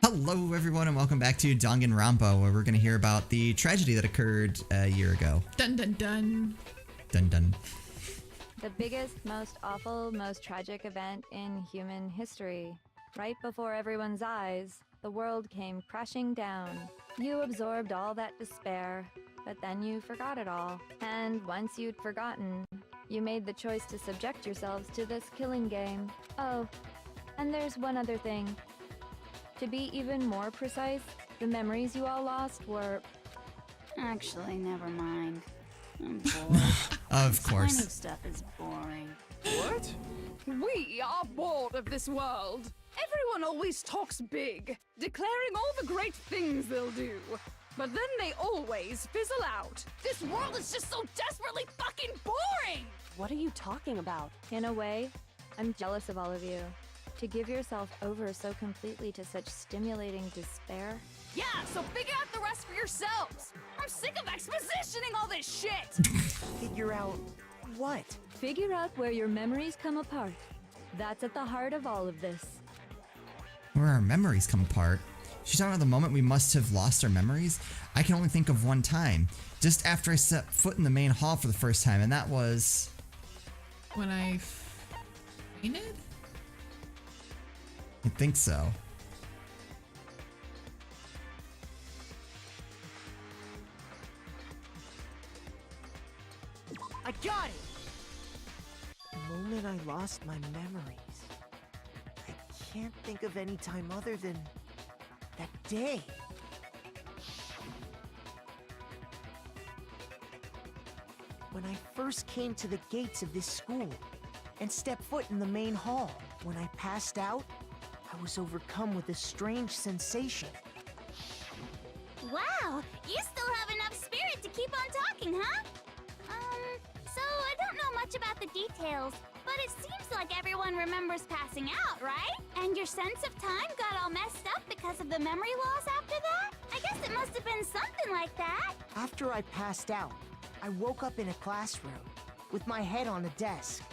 Hello, everyone, and welcome back to Danganronpa, where we're going to hear about the tragedy that occurred a year ago. Dun dun dun. Dun dun. The biggest, most awful, most tragic event in human history. Right before everyone's eyes, the world came crashing down. You absorbed all that despair, but then you forgot it all. And once you'd forgotten, you made the choice to subject yourselves to this killing game. Oh, and there's one other thing. To be even more precise, the memories you all lost were... Actually, never mind. I'm bored. Of This course. kind of stuff is boring. What? We are bored of this world. Everyone always talks big, declaring all the great things they'll do. But then they always fizzle out. This world is just so desperately fucking boring! What are you talking about? In a way, I'm jealous of all of you. To give yourself over so completely to such stimulating despair. Yeah, so figure out the rest for yourselves. I'm sick of expositioning all this shit. Figure out what? Figure out where your memories come apart. That's at the heart of all of this. Where our memories come apart. She's talking about the moment we must have lost our memories. I can only think of one time. Just after I set foot in the main hall for the first time, and that was... When I fainted? I think so. I got it! The moment I lost my memories. I can't think of any time other than that day. When I first came to the gates of this school and stepped foot in the main hall, when I passed out, I was overcome with a strange sensation. Wow, you still have enough spirit to keep on talking, huh? So I don't know much about the details, but it seems like everyone remembers passing out, right? And your sense of time got all messed up because of the memory loss after that? I guess it must have been something like that. After I passed out, I woke up in a classroom with my head on a desk.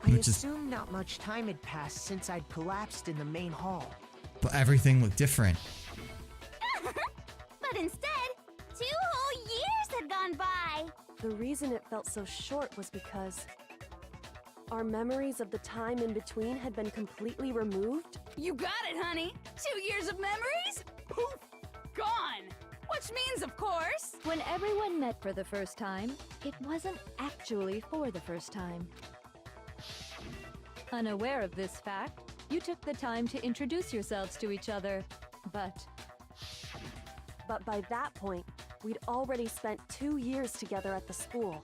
I Which is- assumed not much time had passed since I'd collapsed in the main hall. But everything looked different. But instead, 2 whole years had gone by. The reason it felt so short was because our memories of the time in between had been completely removed. You got it, honey. 2 years of memories? Poof! Gone! Which means, of course... When everyone met for the first time, it wasn't actually for the first time. Unaware of this fact, you took the time to introduce yourselves to each other, but But by that point, we'd already spent 2 years together at the school.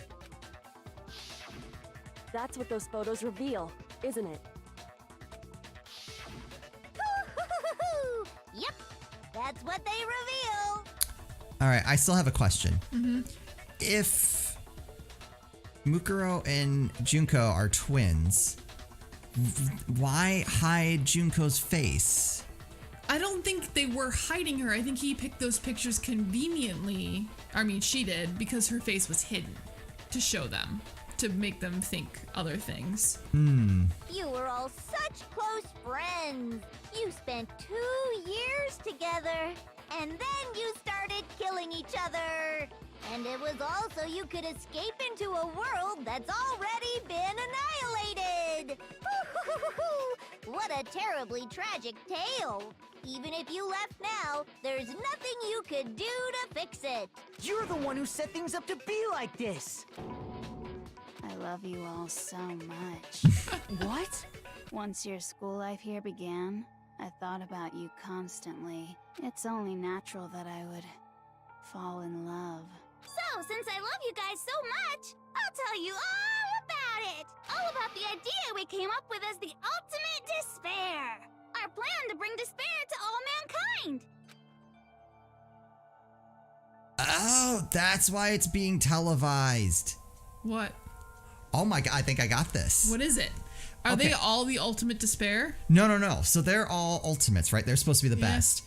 That's what those photos reveal, isn't it? Yep, that's what they reveal. Alright, I still have a question. If Mukuro and Junko are twins, why hide Junko's face? I don't think they were hiding her. I think he picked those pictures conveniently. I mean, she did, because her face was hidden to show them, to make them think other things. You were all such close friends. You spent 2 years together, and then you started killing each other. And it was all so you could escape into a world that's already been annihilated. What a terribly tragic tale. Even if you left now, there's nothing you could do to fix it. You're the one who set things up to be like this! I love you all so much. What? Once your school life here began, I thought about you constantly. It's only natural that I would fall in love. So, since I love you guys so much, I'll tell you all about it! All about the idea we came up with as the ultimate despair! Our plan to bring despair to all mankind! Oh, that's why it's being televised. What? Oh my god, I think I got this. What is it? Are Okay. they all the ultimate despair? No. So they're all ultimates, right? They're supposed to be the Yeah. best.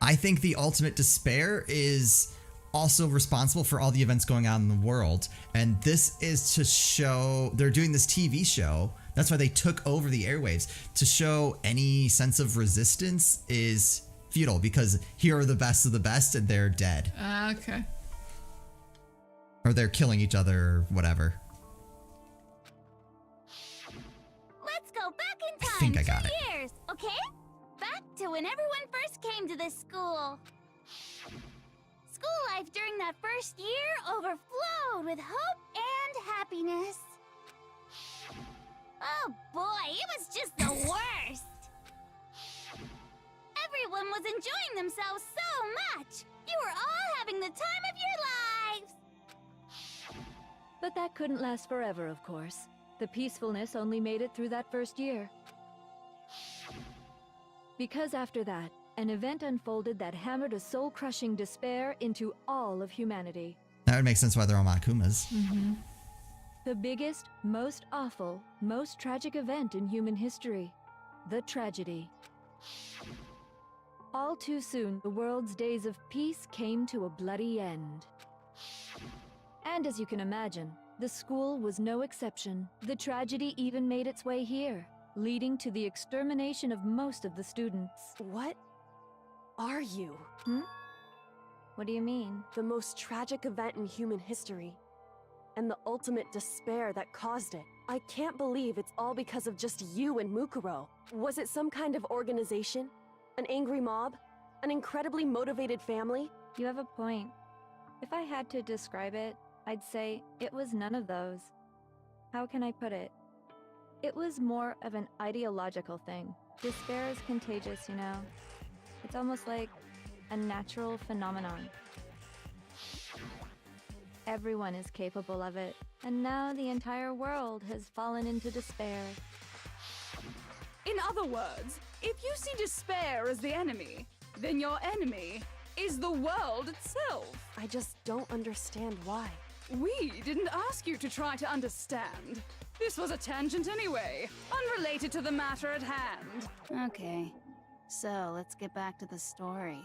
I think the ultimate despair is also responsible for all the events going on in the world. And this is to show they're doing this TV show. That's why they took over the airwaves, to show any sense of resistance is futile, because here are the best of the best and they're dead. Okay. Or they're killing each other or whatever. Let's go back in time. I think I got 2 it. years, okay? Back to when everyone first came to this school. School life during that first year overflowed with hope and happiness. Oh boy, it was just the worst. Everyone was enjoying themselves so much. You were all having the time of your lives. But that couldn't last forever, of course. The peacefulness only made it through that first year. Because after that, an event unfolded that hammered a soul-crushing despair into all of humanity. That would make sense why they're all Makumas. The biggest, most awful, most tragic event in human history. The tragedy. All too soon, the world's days of peace came to a bloody end. And as you can imagine, the school was no exception. The tragedy even made its way here, leading to the extermination of most of the students. What are you? What do you mean? The most tragic event in human history. And the ultimate despair that caused it. I can't believe it's all because of just you and Mukuro. Was it some kind of organization? An angry mob? An incredibly motivated family? You have a point. If I had to describe it, I'd say it was none of those. How can I put it? It was more of an ideological thing. Despair is contagious, you know. It's almost like a natural phenomenon. Everyone is capable of it, and now the entire world has fallen into despair. In other words, if you see despair as the enemy, then your enemy is the world itself. I just don't understand why. We didn't ask you to try to understand. This was a tangent anyway, unrelated to the matter at hand. Okay, so let's get back to the story.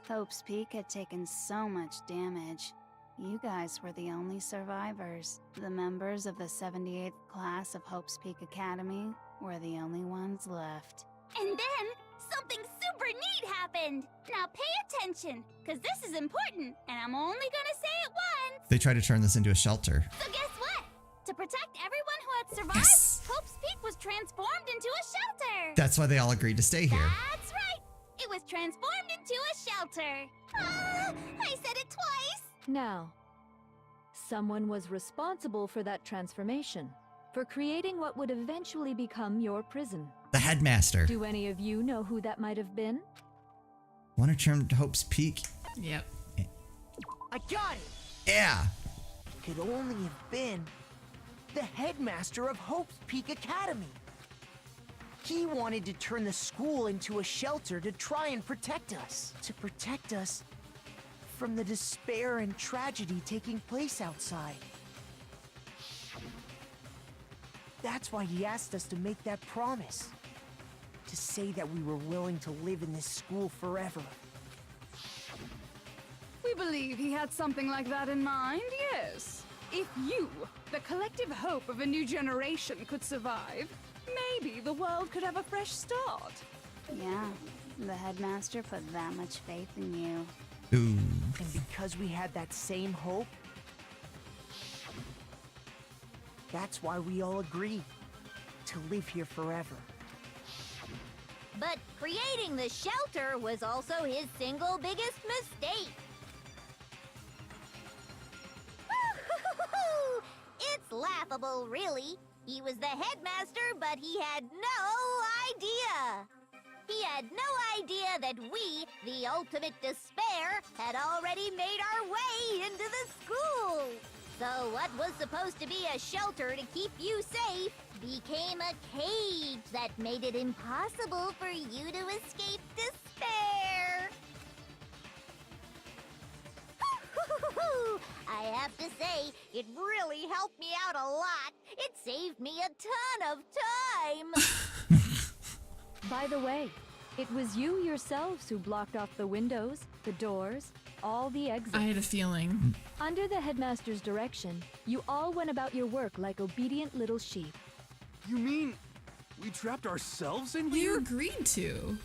Hope's Peak had taken so much damage. You guys were the only survivors. The members of the 78th class of Hope's Peak Academy were the only ones left. And then, something super neat happened. Now pay attention, because this is important, and I'm only gonna say it once. They tried to turn this into a shelter. So guess what? To protect everyone who had survived, Yes! Hope's Peak was transformed into a shelter. That's why they all agreed to stay here. That's right. It was transformed into a shelter. Ah, I said it twice. Now, someone was responsible for that transformation, for creating what would eventually become your prison. The headmaster. Do any of you know who that might have been? Want to turn to Hope's Peak? Yep. I got it! Yeah. Could only have been the headmaster of Hope's Peak Academy. He wanted to turn the school into a shelter to try and protect us. To protect us from the despair and tragedy taking place outside. That's why he asked us to make that promise. To say that we were willing to live in this school forever. We believe he had something like that in mind, yes. If you, the collective hope of a new generation, could survive, maybe the world could have a fresh start. Yeah, the headmaster put that much faith in you. Ooh. And because we had that same hope, that's why we all agreed to live here forever. But creating the shelter was also his single biggest mistake. It's laughable, really. He was the headmaster, but he had no idea. He had no idea that we, the ultimate despair, had already made our way into the school. So what was supposed to be a shelter to keep you safe became a cage that made it impossible for you to escape despair. I have to say, it really helped me out a lot. It saved me a ton of time. By the way, it was you yourselves who blocked off the windows, the doors, all the exits. I had a feeling. Under the headmaster's direction, you all went about your work like obedient little sheep. You mean we trapped ourselves in Well, you here? agreed to.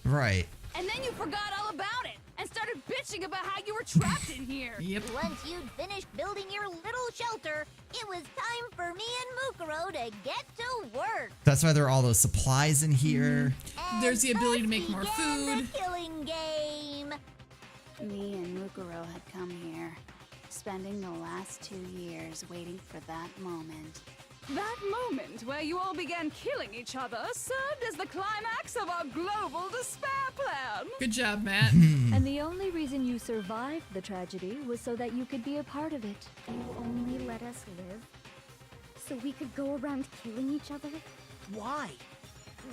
Right. And then you forgot all about it and started bitching about how you were trapped in here. Yep. Once you'd finished building your little shelter, it was time for me and Mukuro to get to work. That's why there are all those supplies in here. And There's the ability to thus make more began food. The killing game. Me and Mukuro had come here, spending the last 2 years waiting for that moment. That moment where you all began killing each other served as the climax of our global despair plan. Good job, Matt. And the only reason you survived the tragedy was so that you could be a part of it. You only let us live so we could go around killing each other? Why?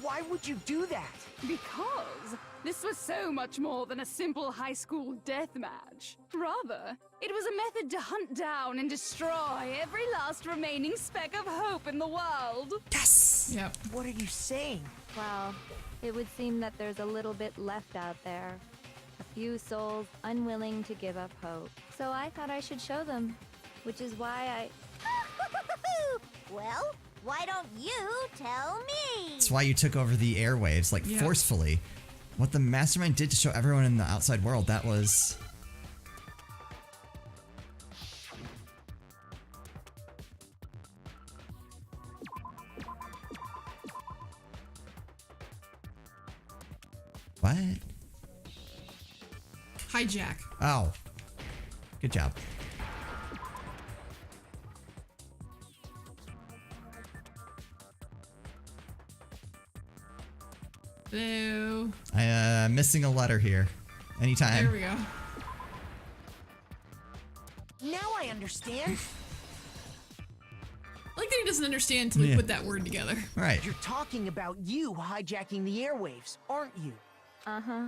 Why would you do that? Because this was so much more than a simple high school death match. Rather, it was a method to hunt down and destroy every last remaining speck of hope in the world. Yes. Yep. What are you saying? Well, it would seem that there's a little bit left out there. A few souls unwilling to give up hope. So I thought I should show them, which is why Well, why don't you tell me? That's why you took over the airwaves, like Yeah. forcefully. What the mastermind did to show everyone in the outside world, that was... What? Hijack. Oh. Good job. Boo. Missing a letter here. Anytime. There we go. Now I understand. Like that he doesn't understand until we Yeah. put that word together. Right. You're talking about you hijacking the airwaves, aren't you? Uh-huh.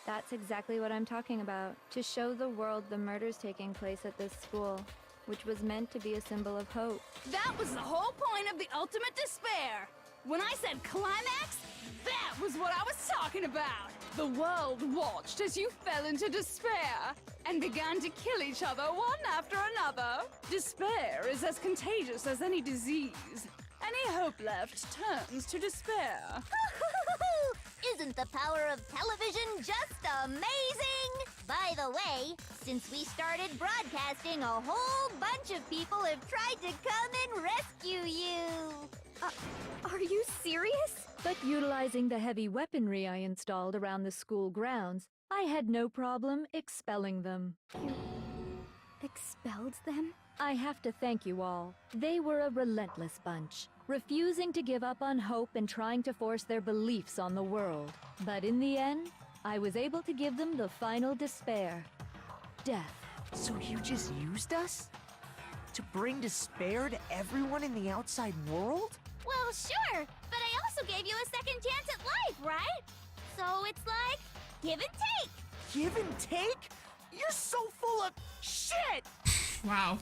That's exactly what I'm talking about. To show the world the murders taking place at this school, which was meant to be a symbol of hope. That was the whole point of the ultimate despair. When I said climax, that was what I was talking about. The world watched as you fell into despair and began to kill each other one after another. Despair is as contagious as any disease. Any hope left turns to despair. Isn't the power of television just amazing? By the way, since we started broadcasting, a whole bunch of people have tried to come and rescue you. Are you serious? But utilizing the heavy weaponry I installed around the school grounds, I had no problem expelling them. You expelled them? I have to thank you all. They were a relentless bunch, refusing to give up on hope and trying to force their beliefs on the world. But in the end, I was able to give them the final despair. Death. So you just used us? To bring despair to everyone in the outside world? Well, sure, but I also gave you a second chance at life, right? So it's like, give and take. Give and take? You're so full of shit! Wow.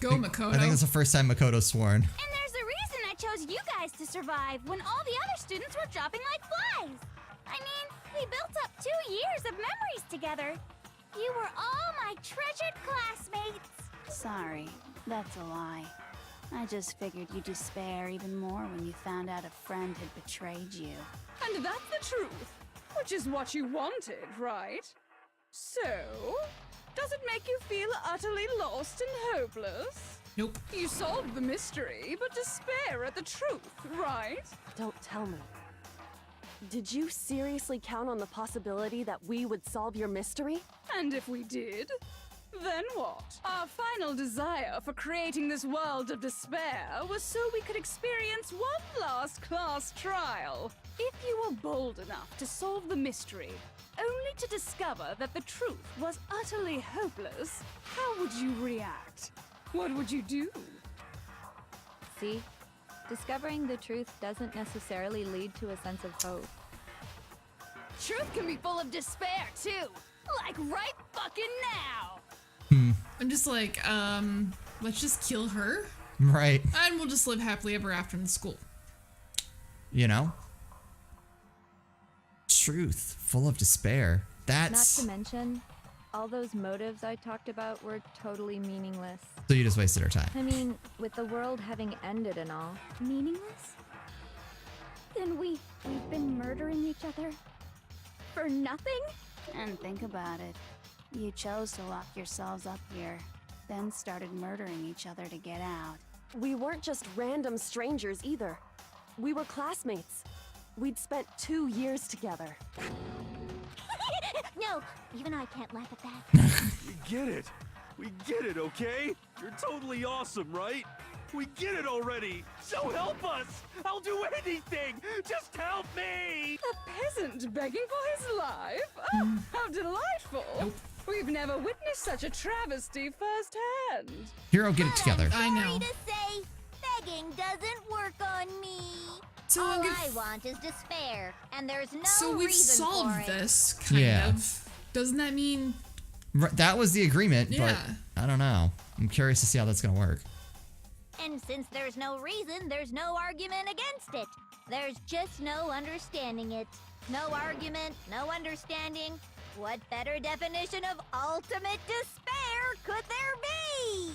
Go, Makoto. I think it's the first time Makoto's sworn. And there's a reason I chose you guys to survive when all the other students were dropping like flies. I mean, we built up 2 years of memories together. You were all my treasured classmates. Sorry, that's a lie. I just figured you'd despair even more when you found out a friend had betrayed you. And that's the truth, which is what you wanted, right? So, does it make you feel utterly lost and hopeless? Nope. You solved the mystery, but despair at the truth, right? Don't tell me. Did you seriously count on the possibility that we would solve your mystery? And if we did, then what? Our final desire for creating this world of despair was so we could experience one last class trial. If you were bold enough to solve the mystery, only to discover that the truth was utterly hopeless, how would you react? What would you do? See? Discovering the truth doesn't necessarily lead to a sense of hope. Truth can be full of despair, too. Like right fucking now. I'm just like, let's just kill her Right. and we'll just live happily ever after in the school. You know? Truth, full of despair. Not That's... to mention, all those motives I talked about were totally meaningless. So you just wasted our time. I mean, with the world having ended and all. Meaningless? Then we've been murdering each other for nothing? And think about it. You chose to lock yourselves up here, then started murdering each other to get out. We weren't just random strangers either. We were classmates. We'd spent 2 years together. No, even I can't laugh at that. We get it. We get it, okay? You're totally awesome, right? We get it already. So help us. I'll do anything. Just help me. A peasant begging for his life? Oh, how delightful! We've never witnessed such a travesty firsthand. Hero, get it together. I know. Sorry to say, begging doesn't work on me. So All if- I want is despair, and there's no So we've reason solved for it. this, kind Yeah. of. Doesn't that mean... That was the agreement, Yeah. but I don't know. I'm curious to see how that's going to work. And since there's no reason, there's no argument against it. There's just no understanding it. No argument, no understanding. What better definition of ultimate despair could there be?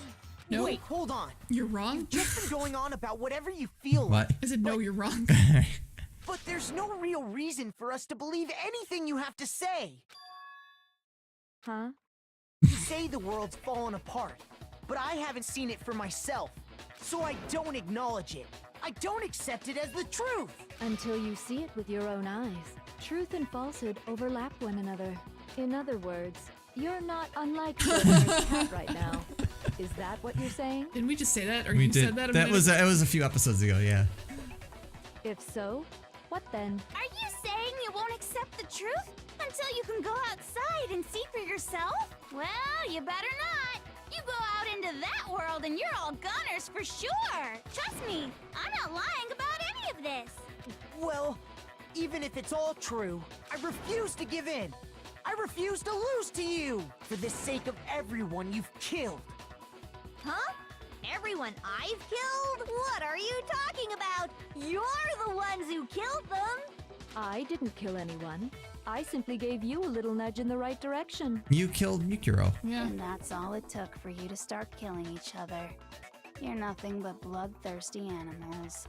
No. Wait, hold on. You're wrong? Just been going on about whatever you feel What? like. I said, no, you're wrong. But there's no real reason for us to believe anything you have to say. Huh? You say the world's fallen apart, but I haven't seen it for myself, so I don't acknowledge it. I don't accept it as the truth. Until you see it with your own eyes. Truth and falsehood overlap one another. In other words, you're not unlike the cat right now. Is that what you're saying? Didn't we just say that? Or We you did. said that a That minute was it was a few episodes ago, yeah. If so, what then? Are you saying you won't accept the truth until you can go outside and see for yourself? Well, you better not. You go out into that world and you're all gunners for sure. Trust me, I'm not lying about any of this. Well, even if it's all true, I refuse to give in. I refuse to lose to you for the sake of everyone you've killed. Huh? Everyone I've killed? What are you talking about? You're the ones who killed them. I didn't kill anyone. I simply gave you a little nudge in the right direction. You killed Mikuro. Yeah. And that's all it took for you to start killing each other. You're nothing but bloodthirsty animals.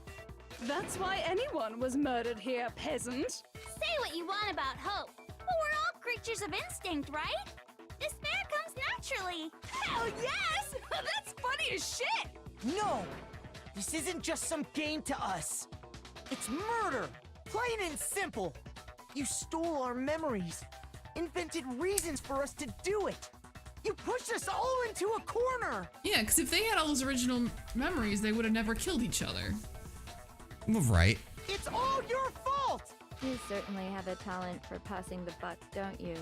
That's why anyone was murdered here, peasant. Say what you want about hope, but we're all creatures of instinct, right? Despair comes naturally. Hell yes! That's funny as shit! No! This isn't just some game to us. It's murder! Plain and simple! You stole our memories, invented reasons for us to do it. You pushed us all into a corner! Yeah, because if they had all those original memories, they would have never killed each other. Well, right. It's all your fault! You certainly have a talent for passing the buck, don't you?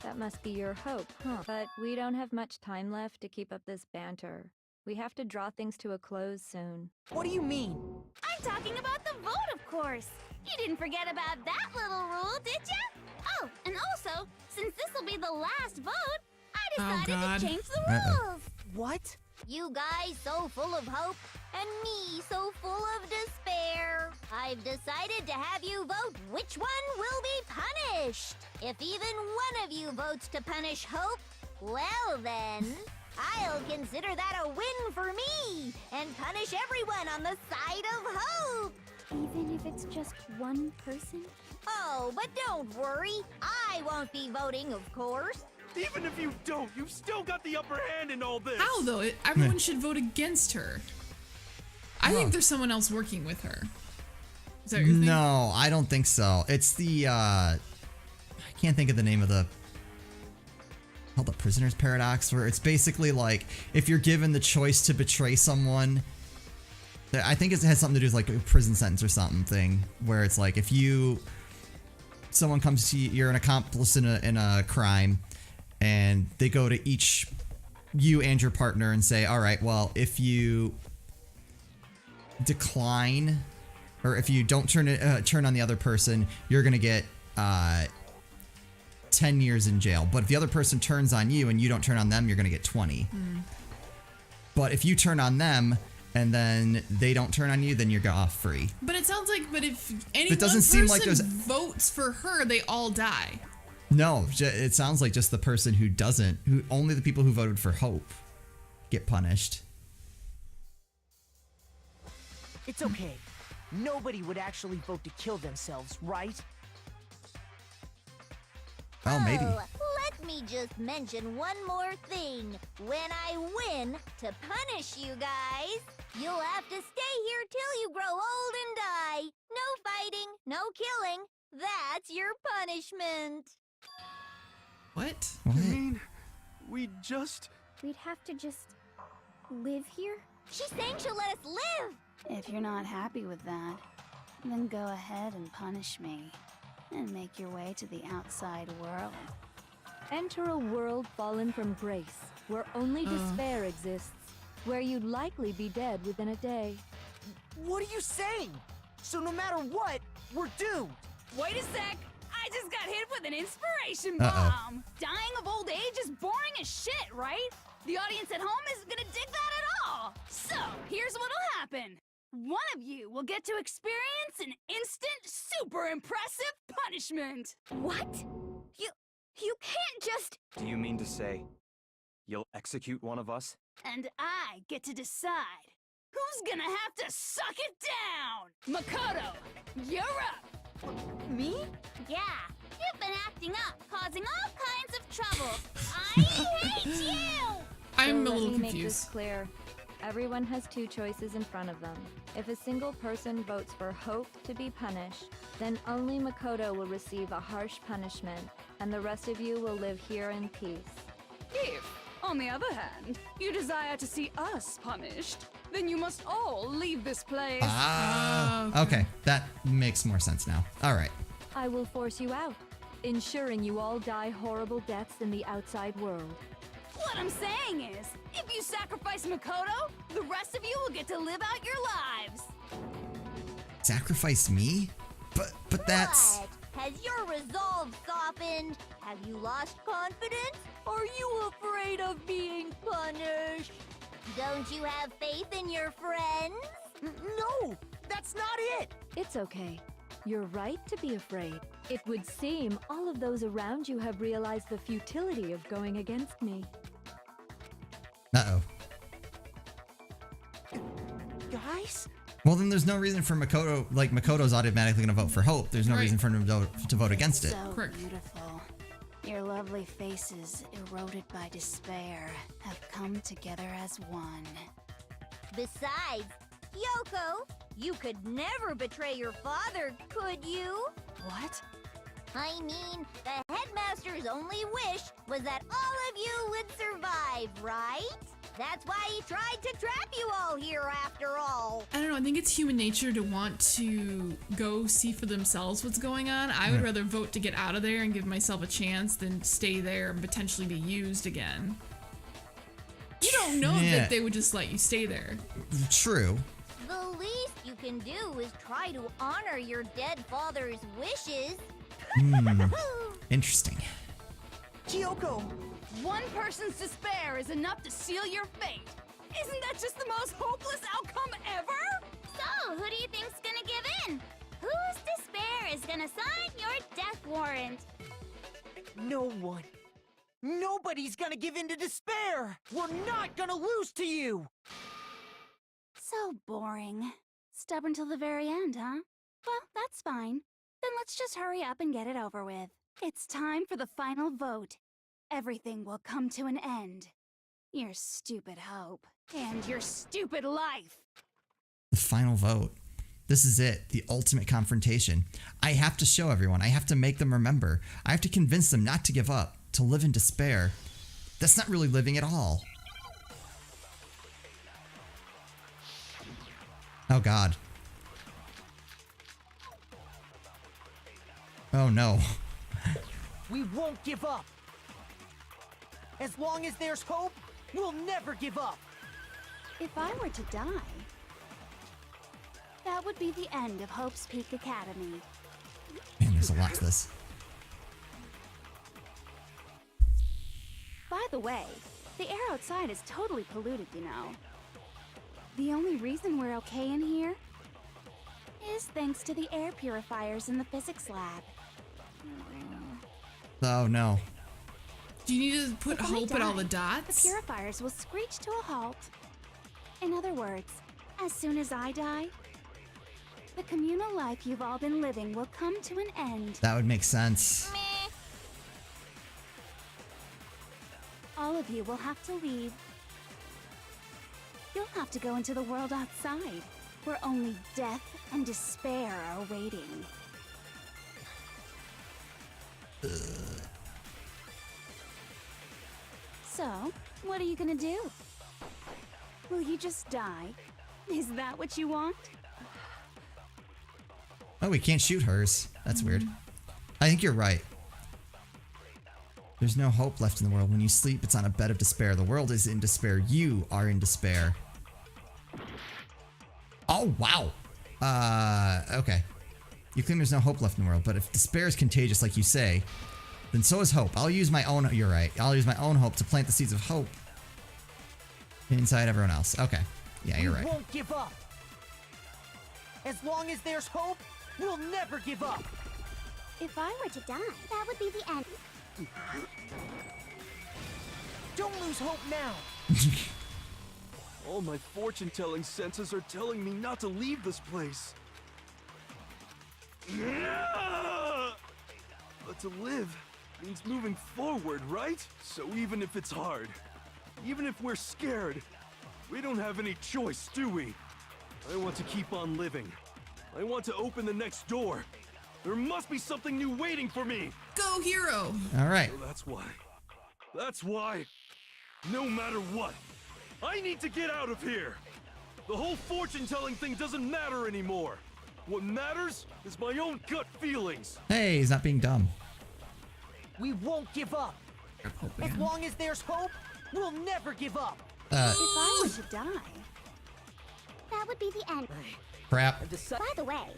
That must be your hope, huh? But we don't have much time left to keep up this banter. We have to draw things to a close soon. What do you mean? I'm talking about the vote, of course. You didn't forget about that little rule, did you? Oh, and also, since this will be the last vote, I decided God. to change the Uh-oh. rules. What? You guys so full of hope, and me so full of despair. I've decided to have you vote which one will be punished. If even one of you votes to punish hope, well then, I'll consider that a win for me, and punish everyone on the side of hope. Even if it's just one person? Oh, but don't worry, I won't be voting, of course. Even if you don't, you've still got the upper hand in all this. How, though? Everyone should vote against her. I think there's someone else working with her. Is that what you're thinking? No, I don't think so. It's the I can't think of the name of the called the prisoner's paradox, where it's basically like if you're given the choice to betray someone, I think it has something to do with like a prison sentence or something, where it's like if someone comes to you, you're an accomplice in a crime, and they go to you and your partner and say, all right, well, if you decline, or if you don't turn on the other person, you're gonna get 10 years in jail. But if the other person turns on you and you don't turn on them, you're gonna get 20. But if you turn on them and then they don't turn on you, then you're off free. But it sounds like, if any It doesn't one seem like person there's- votes for her, they all die. No, it sounds like just the person who doesn't, who only the people who voted for Hope get punished. It's okay. Nobody would actually vote to kill themselves, right? Oh, maybe. Let me just mention one more thing. When I win, to punish you guys, you'll have to stay here till you grow old and die. No fighting, no killing. That's your punishment. What? I mean, we just... We'd have to just live here? She's saying she'll let us live. If you're not happy with that, then go ahead and punish me. And make your way to the outside world. Enter a world fallen from grace, where only despair exists, where you'd likely be dead within a day. What are you saying? So no matter what, we're doomed. Wait a sec! I just got hit with an inspiration bomb! Dying of old age is boring as shit, right? The audience at home isn't gonna dig that at all! So, here's what'll happen. One of you will get to experience an instant, super impressive punishment! What? You can't just... Do you mean to say you'll execute one of us? And I get to decide who's gonna have to suck it down! Makoto, you're up! Me? Yeah, you've been acting up, causing all kinds of trouble. I hate you! I'm So a little let me make this confused. clear. Everyone has two choices in front of them. If a single person votes for Hope to be punished, then only Makoto will receive a harsh punishment, and the rest of you will live here in peace. If, on the other hand, you desire to see us punished, then you must all leave this place. Okay, that makes more sense now. All right. I will force you out, ensuring you all die horrible deaths in the outside world. What I'm saying is, if you sacrifice Makoto, the rest of you will get to live out your lives. Sacrifice me? But that's... What? Has your resolve softened? Have you lost confidence? Are you afraid of being punished? Don't you have faith in your friends? No, that's not it. It's okay. You're right to be afraid. It would seem all of those around you have realized the futility of going against me. Uh-oh. Guys? Well, then there's no reason for Makoto, like Makoto's automatically going to vote for Hope. There's no Right. reason for him to vote against it. So Correct. beautiful. Your lovely faces, eroded by despair, have come together as one. Besides, Yoko, you could never betray your father, could you? What? I mean, the headmaster's only wish was that all of you would survive, right? That's why he tried to trap you all here after all. I don't know. I think it's human nature to want to go see for themselves what's going on. I would rather vote to get out of there and give myself a chance than stay there and potentially be used again. You don't know Yeah. that they would just let you stay there. True. The least you can do is try to honor your dead father's wishes. Interesting. Kyoko! One person's despair is enough to seal your fate. Isn't that just the most hopeless outcome ever? So, who do you think's gonna give in? Whose despair is gonna sign your death warrant? No one. Nobody's gonna give in to despair! We're not gonna lose to you! So boring. Stubborn till the very end, huh? Well, that's fine. Then let's just hurry up and get it over with. It's time for the final vote. Everything will come to an end. Your stupid hope. And your stupid life. The final vote. This is it. The ultimate confrontation. I have to show everyone. I have to make them remember. I have to convince them not to give up, to live in despair. That's not really living at all. Oh, God. Oh, no. We won't give up! As long as there's hope, we'll never give up! If I were to die, that would be the end of Hope's Peak Academy. Man, there's a lot to this. By the way, the air outside is totally polluted, you know. The only reason we're okay in here is thanks to the air purifiers in the physics lab. Oh no. Do you need to put If I hope at all the die, dots? The purifiers will screech to a halt. In other words, as soon as I die, the communal life you've all been living will come to an end. That would make sense. Meh. All of you will have to leave. You'll have to go into the world outside, where only death and despair are waiting. So, what are you gonna do? Will you just die? Is that what you want? Oh, we can't shoot hers. That's weird. I think you're right. There's no hope left in the world. When you sleep, it's on a bed of despair. The world is in despair. You are in despair. Oh, wow. Okay. You claim there's no hope left in the world, but if despair is contagious, like you say, then so is hope. I'll use my own... You're right. I'll use my own hope to plant the seeds of hope inside everyone else. Okay. Yeah, you're right. We won't give up. As long as there's hope, we'll never give up. If I were to die, that would be the end. Don't lose hope now. All my fortune-telling senses are telling me not to leave this place. But to live means moving forward, right? So even if it's hard, even if we're scared, we don't have any choice, do we? I want to keep on living. I want to open the next door. There must be something new waiting for me. Go, hero! All right. So that's why, no matter what, I need to get out of here. The whole fortune-telling thing doesn't matter anymore. What matters is my own gut feelings. Hey, he's not being dumb. We won't give up. As long as there's hope, we'll never give up. If I were to die, That would be the end. Crap. By the way,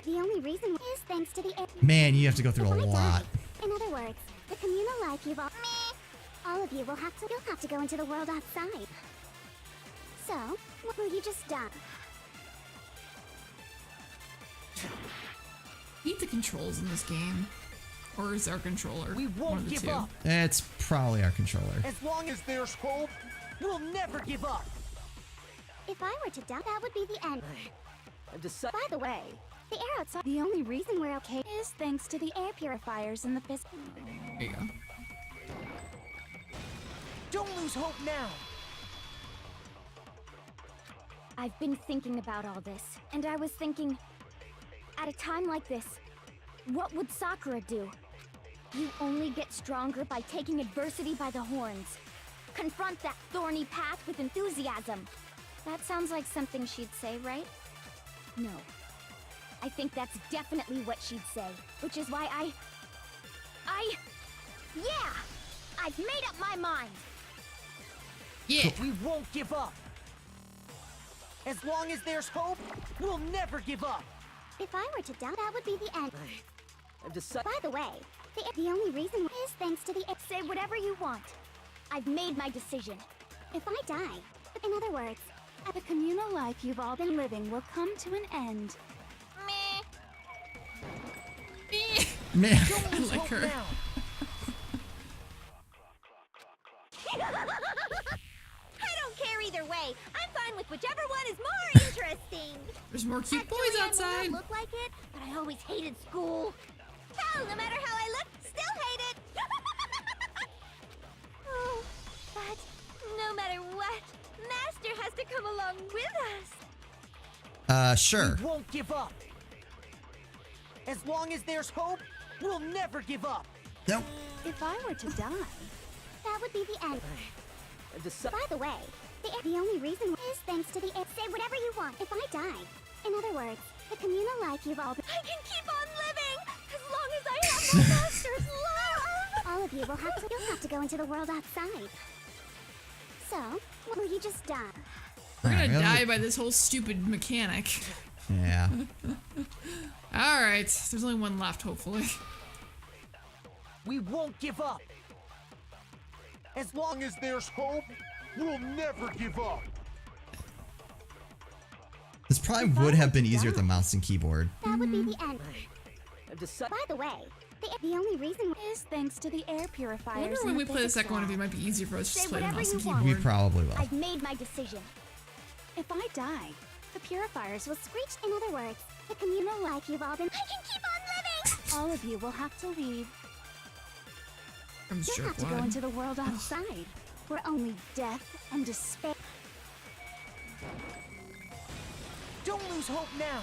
the only reason is thanks to the Man, you have to go through a If I lot. die, in other words, the communal life you've all of you will have to go into the world outside. So, will you just die? Hate the controls in this game. Or is our controller? We One won't of the give two. up. It's probably our controller. As long as there's hope, we'll never give up. If I were to die, that would be the end. by the way, the air outside, the only reason we're okay is thanks to the air purifiers in the physical. There you go. Don't lose hope now. I've been thinking about all this, and I was thinking, at a time like this, what would Sakura do? You only get stronger by taking adversity by the horns. Confront that thorny path with enthusiasm. That sounds like something she'd say, right? No. I think that's definitely what she'd say, which is why yeah! I've made up my mind! Yeah. We won't give up. As long as there's hope, we'll never give up. If I were to die, that would be the end. By the way, the only reason is thanks to the Say whatever you want. I've made my decision. If I die, in other words, The communal life you've all been living will come to an end. Man. Don't lose like hope her. now. I don't care either way. I'm fine with whichever one is more interesting. There's more cute boys Actually, I may outside. not look like it, but I always hated school. Hell, no matter how I look, still hate it. Oh, but no matter what, Master has to come along with us. Sure. We won't give up. As long as there's hope, we'll never give up. Nope. If I were to die, that would be the end. By the way, the only reason is thanks to the say whatever you want. If I die, in other words, the communal life you've all I can keep on living as long as I have my master's love. All of you you'll have to go into the world outside. So, will you just die? We're gonna Alright, die by this whole stupid mechanic. Yeah. Alright, there's only one left, hopefully. We won't give up. As long as there's hope, we'll never give up. This probably would have been easier with the mouse and keyboard. That would be the end. By the way, The only reason is thanks to the air I purifiers. wonder in when we the play the physics second one if lab. it might be easier for us to Say just play the whatever mouse and you want. keyboard. We probably will. I've made my decision. If I die, the purifiers will screech. In other words, the communal life you've all been. I can keep on living! All of you will have to leave. Comes You'll jerk have to go wide. into the world outside, where only death and despair. Don't lose hope now.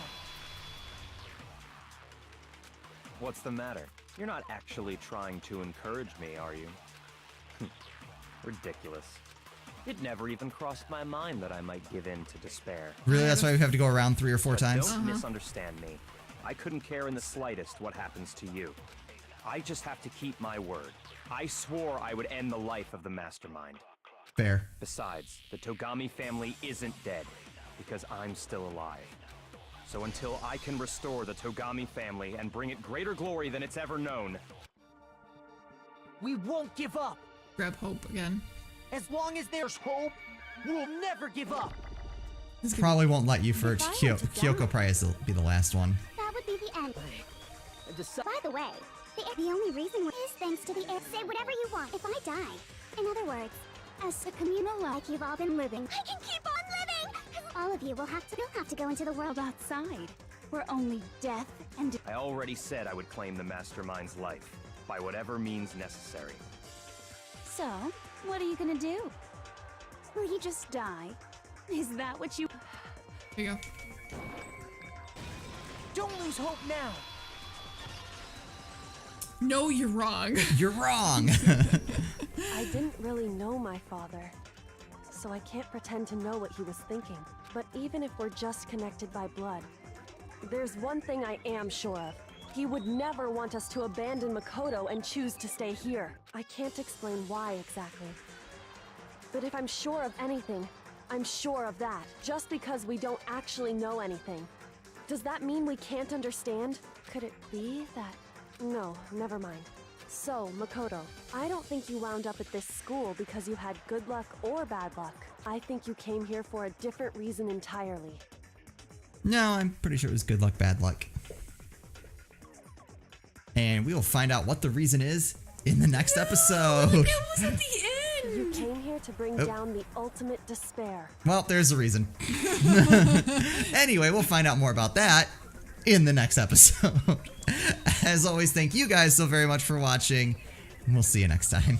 What's the matter? You're not actually trying to encourage me, are you? Ridiculous. It never even crossed my mind that I might give in to despair. Really? That's why we have to go around 3 or 4 But times? Don't misunderstand me. I couldn't care in the slightest what happens to you. I just have to keep my word. I swore I would end the life of the mastermind. Fair. Besides, the Togami family isn't dead, because I'm still alive. So until I can restore the Togami family and bring it greater glory than it's ever known, We won't give up. Grab hope again. As long as there's hope, we'll never give up. Probably won't let you for If I Kyoko. had to Kyoko die- probably has to be the last one. That would be the end. Decide. By the way, the only reason is thanks to the air. Say whatever you want. If I die, in other words, as a communal life you've all been living, I can keep on living. All of you will have to go into the world outside, where only death and. I already said I would claim the mastermind's life, by whatever means necessary. So, what are you gonna do? Will you just die? Is that what you... Here you go. Don't lose hope now. No, you're wrong. You're wrong! I didn't really know my father, so I can't pretend to know what he was thinking. But even if we're just connected by blood, there's one thing I am sure of. He would never want us to abandon Makoto and choose to stay here. I can't explain why exactly. But if I'm sure of anything, I'm sure of that. Just because we don't actually know anything. Does that mean we can't understand? Could it be that... No, never mind. So, Makoto, I don't think you wound up at this school because you had good luck or bad luck. I think you came here for a different reason entirely. No, I'm pretty sure it was good luck, bad luck. And we will find out what the reason is in the next episode. It was at the end. You came here to bring down the ultimate despair. Well, there's a reason. Anyway, we'll find out more about that in the next episode. As always, thank you guys so very much for watching, and we'll see you next time.